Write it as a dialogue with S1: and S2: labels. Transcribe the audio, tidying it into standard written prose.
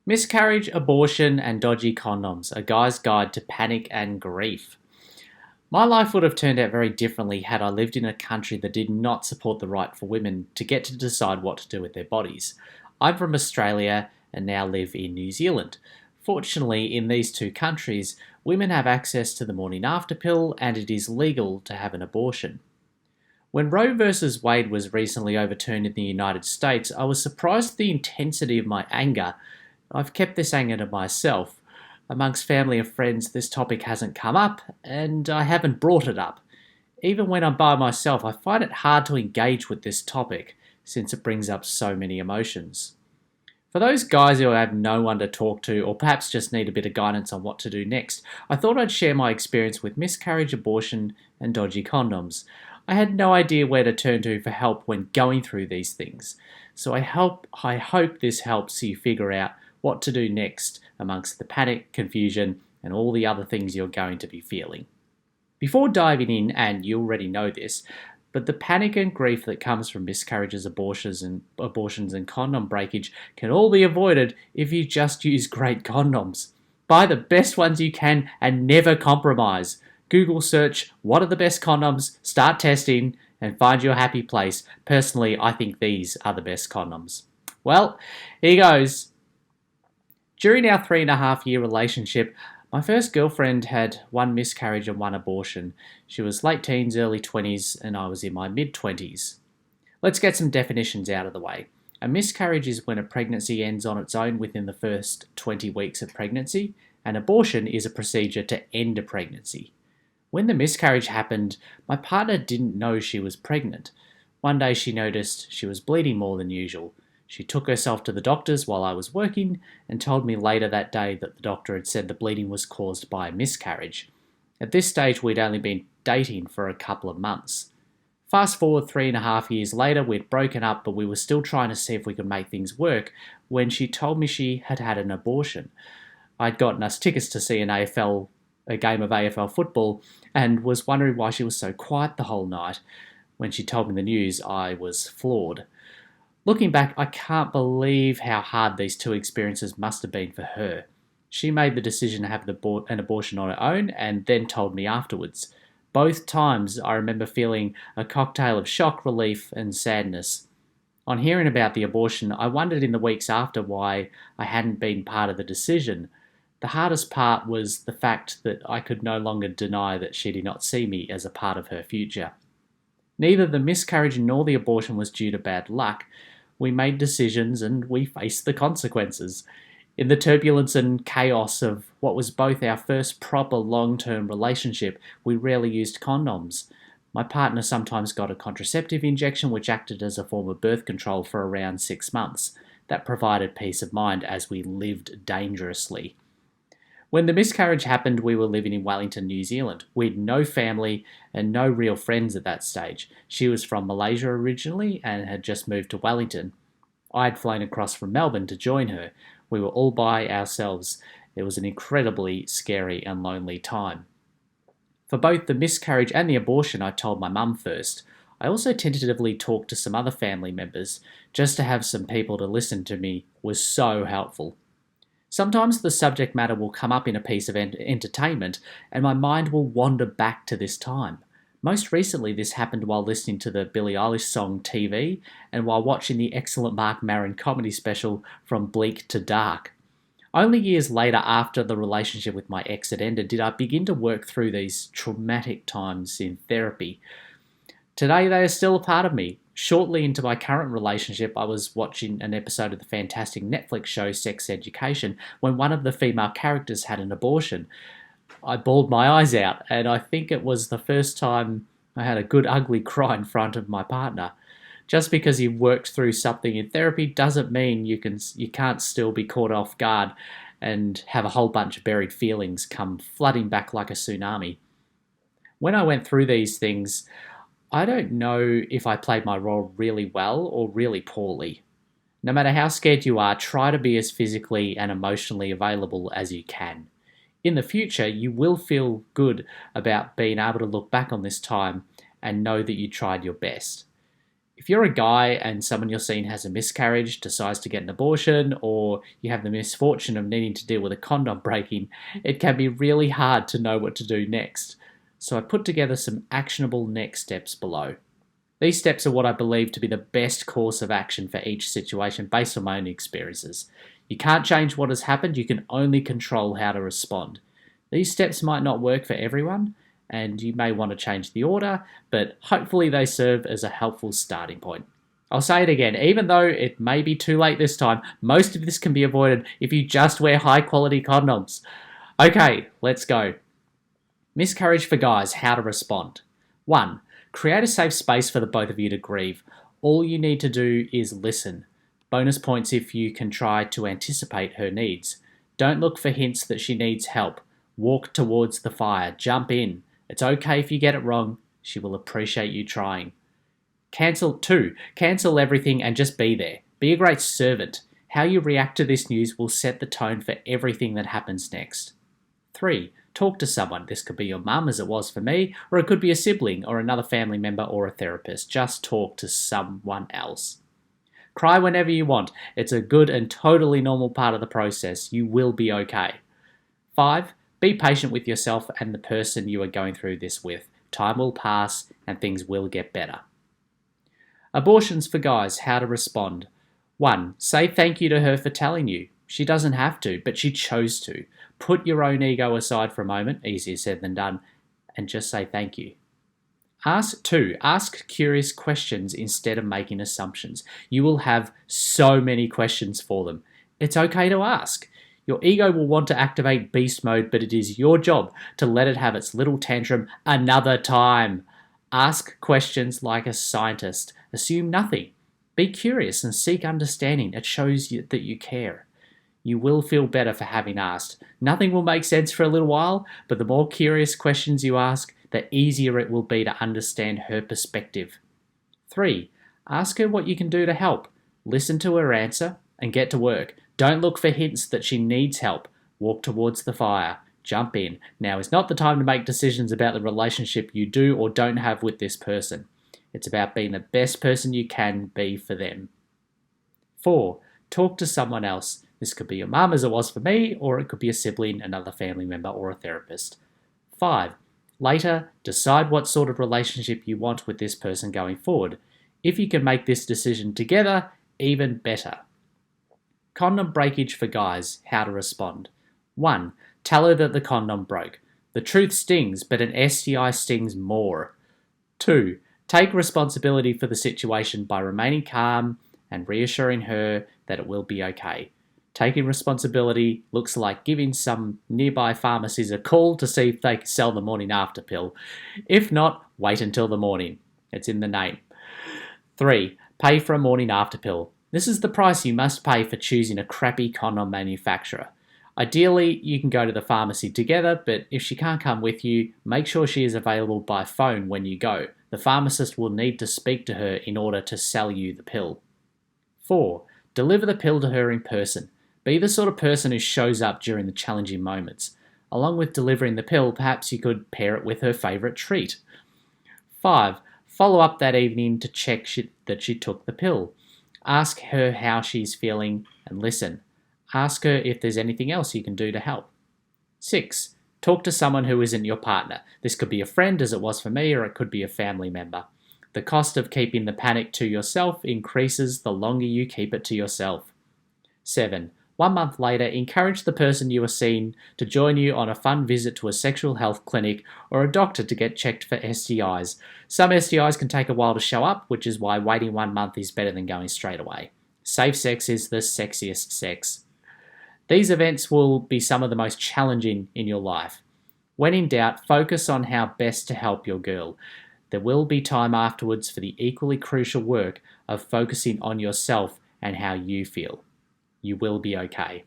S1: Miscarriage, abortion, and dodgy condoms, a guy's guide to panic and grief. My life would have turned out very differently had I lived in a country that did not support the right for women to get to decide what to do with their bodies. I'm from Australia and now live in New Zealand. Fortunately, in these two countries, women have access to the morning after pill and it is legal to have an abortion. When Roe vs. Wade was recently overturned in the United States, I was surprised at the intensity of my anger. I've kept this anger to myself. Amongst family and friends, this topic hasn't come up, and I haven't brought it up. Even when I'm by myself, I find it hard to engage with this topic, since it brings up so many emotions. For those guys who have no one to talk to, or perhaps just need a bit of guidance on what to do next, I thought I'd share my experience with miscarriage, abortion, and dodgy condoms. I had no idea where to turn to for help when going through these things, so I hope this helps you figure out what to do next amongst the panic, confusion, and all the other things you're going to be feeling. Before diving in, and you already know this, but the panic and grief that comes from miscarriages, abortions, and condom breakage can all be avoided if you just use great condoms. Buy the best ones you can and never compromise. Google search, what are the best condoms, start testing, and find your happy place. Personally, I think these are the best condoms. Well, here goes. During our 3.5-year relationship, my first girlfriend had one miscarriage and one abortion. She was late teens, early 20s, and I was in my mid-20s. Let's get some definitions out of the way. A miscarriage is when a pregnancy ends on its own within the first 20 weeks of pregnancy. An abortion is a procedure to end a pregnancy. When the miscarriage happened, my partner didn't know she was pregnant. One day she noticed she was bleeding more than usual. She took herself to the doctors while I was working and told me later that day that the doctor had said the bleeding was caused by a miscarriage. At this stage, we'd only been dating for a couple of months. Fast forward 3.5 years later, we'd broken up, but we were still trying to see if we could make things work when she told me she had had an abortion. I'd gotten us tickets to see a game of AFL football, and was wondering why she was so quiet the whole night. When she told me the news, I was floored. Looking back, I can't believe how hard these two experiences must have been for her. She made the decision to have an abortion on her own and then told me afterwards. Both times I remember feeling a cocktail of shock, relief and sadness. On hearing about the abortion, I wondered in the weeks after why I hadn't been part of the decision. The hardest part was the fact that I could no longer deny that she did not see me as a part of her future. Neither the miscarriage nor the abortion was due to bad luck. We made decisions and we faced the consequences. In the turbulence and chaos of what was both our first proper long-term relationship, we rarely used condoms. My partner sometimes got a contraceptive injection which acted as a form of birth control for around 6 months. That provided peace of mind as we lived dangerously. When the miscarriage happened, we were living in Wellington, New Zealand. We'd no family and no real friends at that stage. She was from Malaysia originally and had just moved to Wellington. I had flown across from Melbourne to join her. We were all by ourselves. It was an incredibly scary and lonely time. For both the miscarriage and the abortion, I told my mum first. I also tentatively talked to some other family members. Just to have some people to listen to me was so helpful. Sometimes the subject matter will come up in a piece of entertainment and my mind will wander back to this time. Most recently this happened while listening to the Billie Eilish song TV and while watching the excellent Mark Maron comedy special From Bleak to Dark. Only years later, after the relationship with my ex had ended, did I begin to work through these traumatic times in therapy. Today they are still a part of me. Shortly into my current relationship, I was watching an episode of the fantastic Netflix show Sex Education when one of the female characters had an abortion. I bawled my eyes out, and I think it was the first time I had a good ugly cry in front of my partner. Just because you've worked through something in therapy doesn't mean you can't still be caught off guard and have a whole bunch of buried feelings come flooding back like a tsunami. When I went through these things, I don't know if I played my role really well or really poorly. No matter how scared you are, try to be as physically and emotionally available as you can. In the future, you will feel good about being able to look back on this time and know that you tried your best. If you're a guy and someone you're seeing has a miscarriage, decides to get an abortion, or you have the misfortune of needing to deal with a condom breaking, it can be really hard to know what to do next. So I put together some actionable next steps below. These steps are what I believe to be the best course of action for each situation based on my own experiences. You can't change what has happened, you can only control how to respond. These steps might not work for everyone, and you may want to change the order, but hopefully they serve as a helpful starting point. I'll say it again, even though it may be too late this time, most of this can be avoided if you just wear high quality condoms. Okay, let's go. Miscarriage for guys, how to respond. 1. Create a safe space for the both of you to grieve. All you need to do is listen. Bonus points if you can try to anticipate her needs. Don't look for hints that she needs help. Walk towards the fire. Jump in. It's okay if you get it wrong. She will appreciate you trying. 2. Cancel everything and just be there. Be a great servant. How you react to this news will set the tone for everything that happens next. 3. Talk to someone. This could be your mum, as it was for me, or it could be a sibling or another family member or a therapist. Just talk to someone else. Cry whenever you want. It's a good and totally normal part of the process. You will be okay. 5. Be patient with yourself and the person you are going through this with. Time will pass and things will get better. Abortions for guys, how to respond. 1. Say thank you to her for telling you. She doesn't have to, but she chose to. Put your own ego aside for a moment, easier said than done, and just say thank you. 2. Ask curious questions instead of making assumptions. You will have so many questions for them. It's okay to ask. Your ego will want to activate beast mode, but it is your job to let it have its little tantrum another time. Ask questions like a scientist. Assume nothing. Be curious and seek understanding. It shows you that you care. You will feel better for having asked. Nothing will make sense for a little while, but the more curious questions you ask, the easier it will be to understand her perspective. 3. Ask her what you can do to help. Listen to her answer and get to work. Don't look for hints that she needs help. Walk towards the fire. Jump in. Now is not the time to make decisions about the relationship you do or don't have with this person. It's about being the best person you can be for them. 4. Talk to someone else. This could be your mum, as it was for me, or it could be a sibling, another family member, or a therapist. 5. Later, decide what sort of relationship you want with this person going forward. If you can make this decision together, even better. Condom breakage for guys, how to respond. 1. Tell her that the condom broke. The truth stings, but an STI stings more. 2. Take responsibility for the situation by remaining calm and reassuring her that it will be okay. Taking responsibility looks like giving some nearby pharmacies a call to see if they can sell the morning after pill. If not, wait until the morning. It's in the name. 3. Pay for a morning after pill. This is the price you must pay for choosing a crappy condom manufacturer. Ideally, you can go to the pharmacy together, but if she can't come with you, make sure she is available by phone when you go. The pharmacist will need to speak to her in order to sell you the pill. 4. Deliver the pill to her in person. Be the sort of person who shows up during the challenging moments. Along with delivering the pill, perhaps you could pair it with her favourite treat. 5. Follow up that evening to check that she took the pill. Ask her how she's feeling and listen. Ask her if there's anything else you can do to help. 6. Talk to someone who isn't your partner. This could be a friend, as it was for me, or it could be a family member. The cost of keeping the panic to yourself increases the longer you keep it to yourself. 7. 1 month later, encourage the person you are seeing to join you on a fun visit to a sexual health clinic or a doctor to get checked for STIs. Some STIs can take a while to show up, which is why waiting 1 month is better than going straight away. Safe sex is the sexiest sex. These events will be some of the most challenging in your life. When in doubt, focus on how best to help your girl. There will be time afterwards for the equally crucial work of focusing on yourself and how you feel. You will be okay.